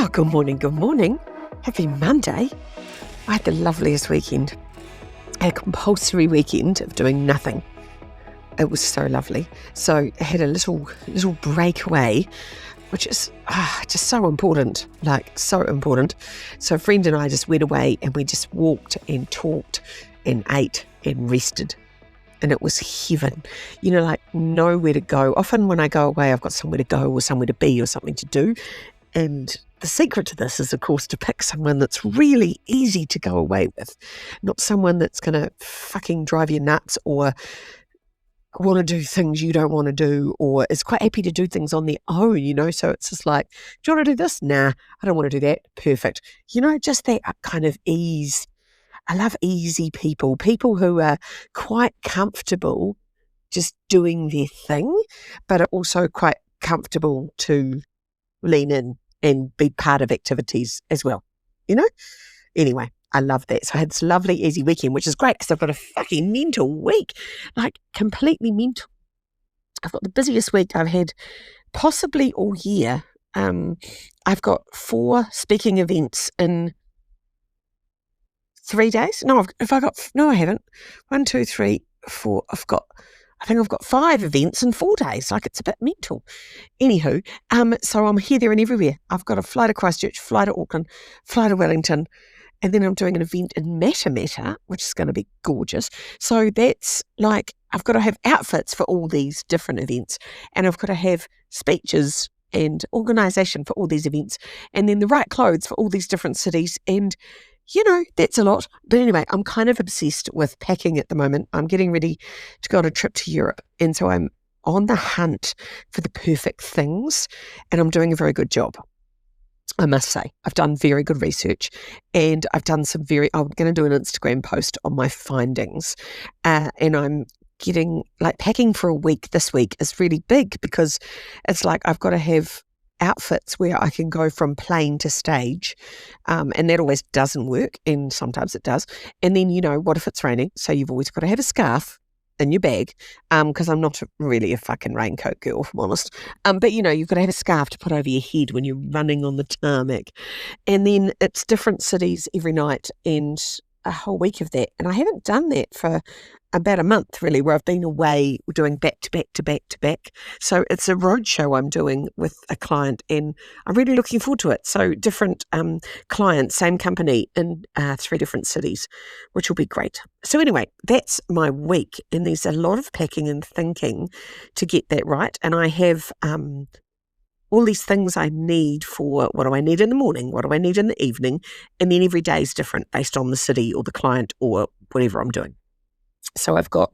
Oh, good morning, good morning. Happy Monday. I had the loveliest weekend, a compulsory weekend of doing nothing. It was so lovely. So I had a little breakaway, which is just so important, so important. So a friend and I just went away and we just walked and talked and ate and rested. And it was heaven, nowhere to go. Often when I go away, I've got somewhere to go or somewhere to be or something to do. And the secret to this is, of course, to pick someone that's really easy to go away with, not someone that's going to fucking drive you nuts or want to do things you don't want to do or is quite happy to do things on their own, So it's just like, do you want to do this? Nah, I don't want to do that. Perfect. Just that kind of ease. I love easy people who are quite comfortable just doing their thing, but are also quite comfortable to lean in and be part of activities as well, Anyway, I love that. So I had this lovely, easy weekend, which is great because I've got a fucking mental week, completely mental. I've got the busiest week I've had possibly all year. I've got 4 speaking events in 3 days. No, I haven't. 1, 2, 3, 4. I think I've got 5 events in 4 days. It's a bit mental. Anywho, so I'm here, there and everywhere. I've got a fly to Christchurch, fly to Auckland, fly to Wellington, and then I'm doing an event in Matamata, which is going to be gorgeous. So that's I've got to have outfits for all these different events, and I've got to have speeches and organisation for all these events, and then the right clothes for all these different cities, and that's a lot. But anyway, I'm kind of obsessed with packing at the moment. I'm getting ready to go on a trip to Europe. And so I'm on the hunt for the perfect things. And I'm doing a very good job, I must say. I've done very good research and I've done I'm going to do an Instagram post on my findings. And I'm getting, packing for a week this week is really big because it's I've got to have outfits where I can go from plain to stage, and that always doesn't work, and sometimes it does. And then, what if it's raining? So you've always got to have a scarf in your bag, because I'm not really a fucking raincoat girl, if I'm honest. But you've got to have a scarf to put over your head when you're running on the tarmac. And then it's different cities every night and a whole week of that. And I haven't done that for about a month, really, where I've been away doing back to back to back to back. So it's a roadshow I'm doing with a client and I'm really looking forward to it. So different clients, same company in 3 different cities, which will be great. So anyway, that's my week. And there's a lot of packing and thinking to get that right. And I have all these things I need for what do I need in the morning, what do I need in the evening, and then every day is different based on the city or the client or whatever I'm doing. So I've got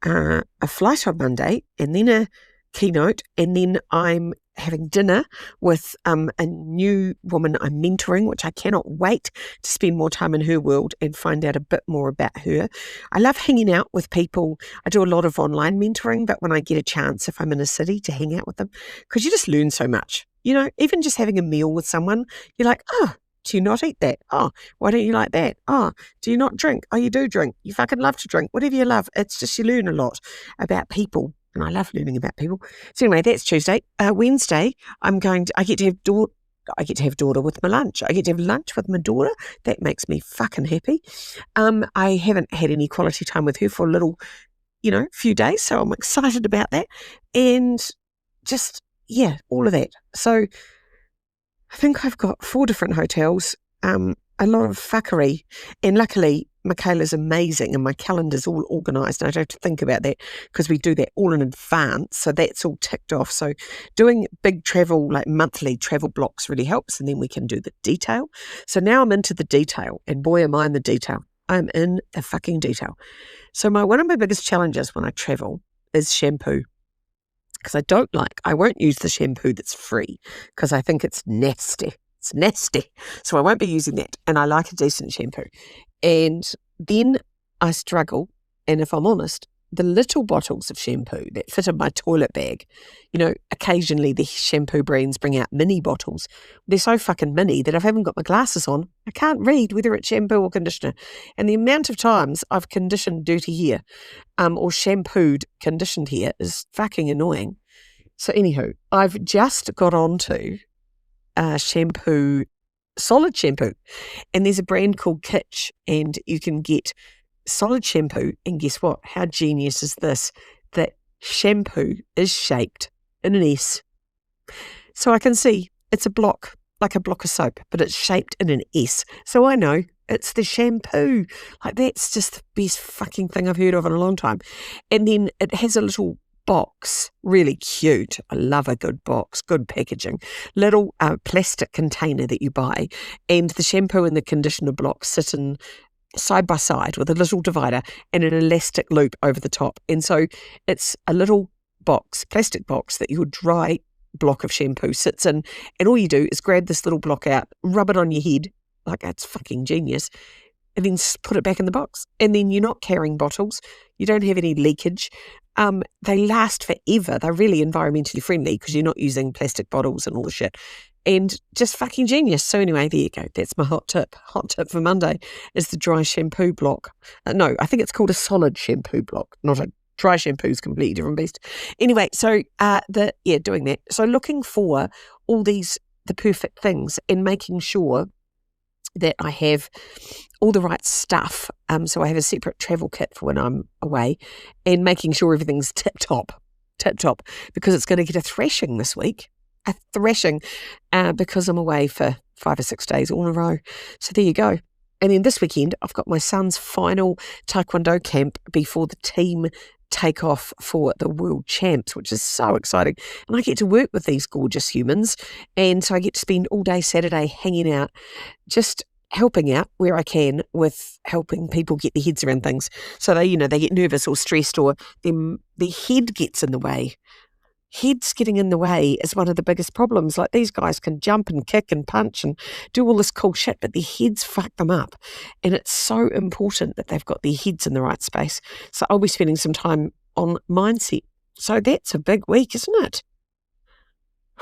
a flight on Monday and then a keynote, and then I'm having dinner with a new woman I'm mentoring, which I cannot wait to spend more time in her world and find out a bit more about her. I love hanging out with people. I do a lot of online mentoring, but when I get a chance, if I'm in a city, to hang out with them, because you just learn so much. Even just having a meal with someone, you're like, oh, do you not eat that? Oh, why don't you like that? Oh, do you not drink? Oh, you do drink. You fucking love to drink. Whatever you love. It's just you learn a lot about people. And I love learning about people. So anyway, that's Tuesday. Wednesday, I get to have daughter with my lunch. I get to have lunch with my daughter. That makes me fucking happy. I haven't had any quality time with her for a little, few days. So I'm excited about that. And just, all of that. So I think I've got 4 different hotels, a lot of fuckery, and luckily Michaela's amazing and my calendar's all organised and I don't have to think about that because we do that all in advance, so that's all ticked off. So doing big travel, monthly travel blocks really helps, and then we can do the detail. So now I'm into the detail, and boy am I in the detail. I'm in the fucking detail. So one of my biggest challenges when I travel is shampoo. Because I won't use the shampoo that's free because I think it's nasty. It's nasty. So I won't be using that. And I like a decent shampoo. And then I struggle. And if I'm honest, the little bottles of shampoo that fit in my toilet bag, occasionally the shampoo brands bring out mini bottles. They're so fucking mini that if I haven't got my glasses on, I can't read whether it's shampoo or conditioner. And the amount of times I've conditioned dirty hair, or shampooed conditioned hair is fucking annoying. So anywho, I've just got onto shampoo, solid shampoo. And there's a brand called Kitsch, and you can get solid shampoo. And guess what? How genius is this? That shampoo is shaped in an S. So I can see it's a block, like a block of soap, but it's shaped in an S. So I know it's the shampoo. Like, that's just the best fucking thing I've heard of in a long time. And then it has a little box, really cute. I love a good box, good packaging. Little plastic container that you buy, and the shampoo and the conditioner block sit in side by side with a little divider and an elastic loop over the top. And so it's a little box, plastic box, that your dry block of shampoo sits in, and all you do is grab this little block out, rub it on your head, like, that's fucking genius, and then put it back in the box. And then you're not carrying bottles, you don't have any leakage. They last forever. They're really environmentally friendly because you're not using plastic bottles and all the shit. And just fucking genius. So anyway, there you go. That's my hot tip. Hot tip for Monday is the dry shampoo block. No, I think it's called a solid shampoo block, not a dry shampoo. Is completely different beast. Anyway, so doing that. So looking for all the perfect things and making sure that I have all the right stuff. So I have a separate travel kit for when I'm away, and making sure everything's tip top, because it's going to get a thrashing this week. Because I'm away for 5 or 6 days all in a row. So there you go. And then this weekend, I've got my son's final Taekwondo camp before the team take off for the World Champs, which is so exciting. And I get to work with these gorgeous humans. And so I get to spend all day Saturday hanging out, just helping out where I can with helping people get their heads around things. So they get nervous or stressed, or their head gets in the way. Heads getting in the way is one of the biggest problems. Like, these guys can jump and kick and punch and do all this cool shit, but their heads fuck them up. And it's so important that they've got their heads in the right space. So I'll be spending some time on mindset. So that's a big week, isn't it?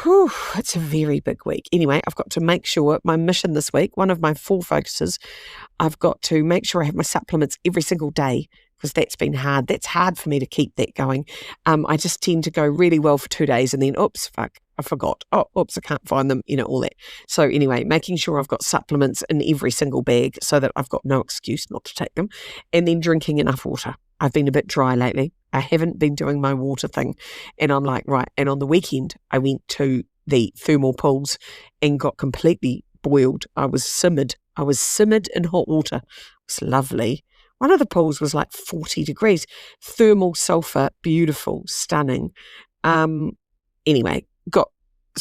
Whew, it's a very big week. Anyway, I've got to make sure my mission this week, one of my 4 focuses, I've got to make sure I have my supplements every single day, because that's been hard. That's hard for me to keep that going. I just tend to go really well for 2 days and then, oops, fuck, I forgot. Oh, oops, I can't find them, all that. So anyway, making sure I've got supplements in every single bag so that I've got no excuse not to take them. And then drinking enough water. I've been a bit dry lately. I haven't been doing my water thing. And I'm like, right. And on the weekend, I went to the thermal pools and got completely boiled. I was simmered in hot water. It was lovely. One of the pools was like 40 degrees. Thermal sulfur, beautiful, stunning. Anyway, got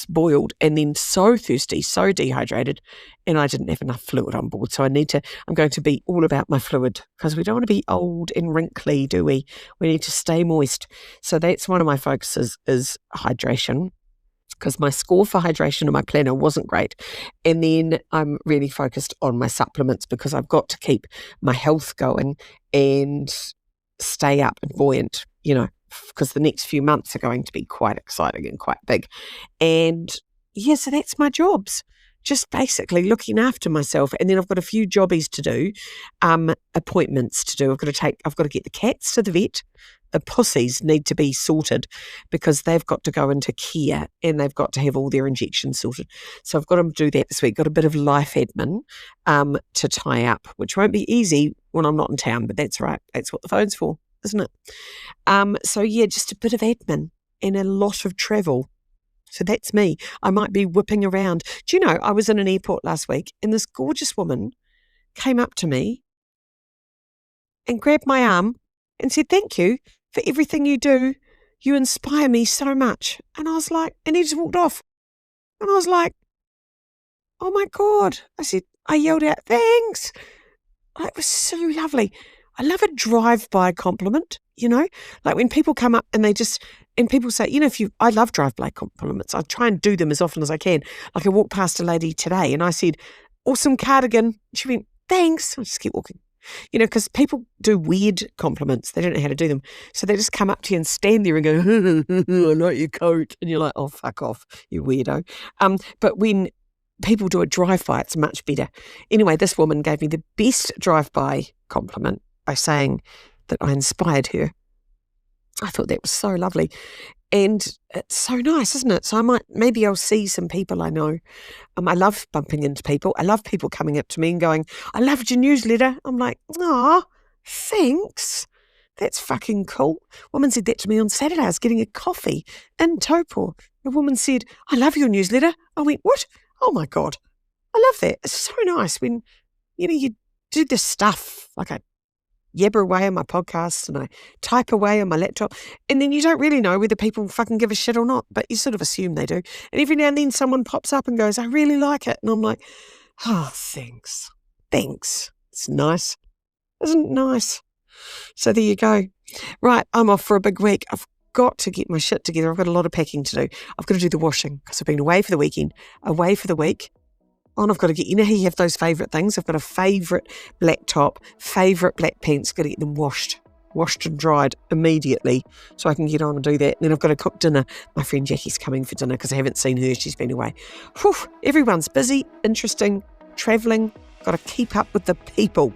boiled and then so thirsty, so dehydrated, and I didn't have enough fluid on board. So I'm going to be all about my fluid, because we don't want to be old and wrinkly, do we? We need to stay moist. So that's one of my focuses, is hydration, because my score for hydration on my planner wasn't great. And then I'm really focused on my supplements, because I've got to keep my health going and stay up and buoyant, because the next few months are going to be quite exciting and quite big. And yeah, so that's my jobs. Just basically looking after myself. And then I've got a few jobbies to do, appointments to do. I've got to get the cats to the vet. The pussies need to be sorted, because they've got to go into care and they've got to have all their injections sorted. So I've got to do that this week. Got a bit of life admin to tie up, which won't be easy when I'm not in town, but that's right. That's what the phone's for, isn't it? So yeah, just a bit of admin and a lot of travel. So that's me. I might be whipping around. Do you know, I was in an airport last week and this gorgeous woman came up to me and grabbed my arm and said, "Thank you for everything you do. You inspire me so much." And I was like, and he just walked off. And I was like, oh my God. I yelled out, "Thanks." Oh, it was so lovely. I love a drive-by compliment, like when people come up and people say, I love drive-by compliments. I try and do them as often as I can. Like, I walked past a lady today and I said, "Awesome cardigan." She went, "Thanks." I just keep walking. Because people do weird compliments. They don't know how to do them. So they just come up to you and stand there and go, "I like your coat." And you're like, "Oh, fuck off, you weirdo." But when people do a drive-by, it's much better. Anyway, this woman gave me the best drive-by compliment by saying that I inspired her. I thought that was so lovely. And it's so nice, isn't it? So maybe I'll see some people I know. I love bumping into people. I love people coming up to me and going, I loved your newsletter. I'm like, aw, thanks. That's fucking cool. Woman said that to me on Saturday. I was getting a coffee in Taupo. The woman said, I love your newsletter. I went, what? Oh my God. I love that. It's so nice when, you do this stuff. Like I yabber away on my podcasts and I type away on my laptop, and then you don't really know whether people fucking give a shit or not, but you sort of assume they do. And every now and then someone pops up and goes, I really like it. And I'm like, oh, thanks. Thanks. It's nice. Isn't it nice? So there you go. Right, I'm off for a big week. I've got to get my shit together. I've got a lot of packing to do. I've got to do the washing because I've been away for the weekend, away for the week. And I've got to get, how you have those favourite things. I've got a favourite black top, favourite black pants. Got to get them washed and dried immediately so I can get on and do that. And then I've got to cook dinner. My friend Jackie's coming for dinner because I haven't seen her. She's been away. Whew, everyone's busy, interesting, travelling. Got to keep up with the people,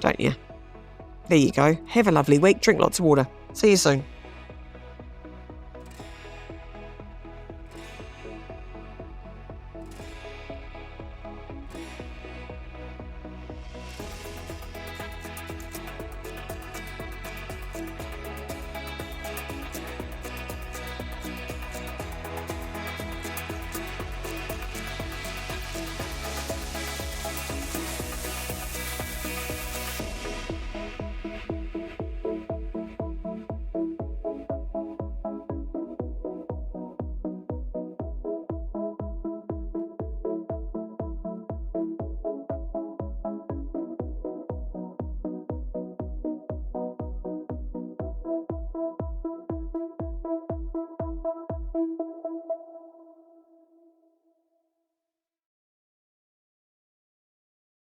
don't you? There you go. Have a lovely week. Drink lots of water. See you soon.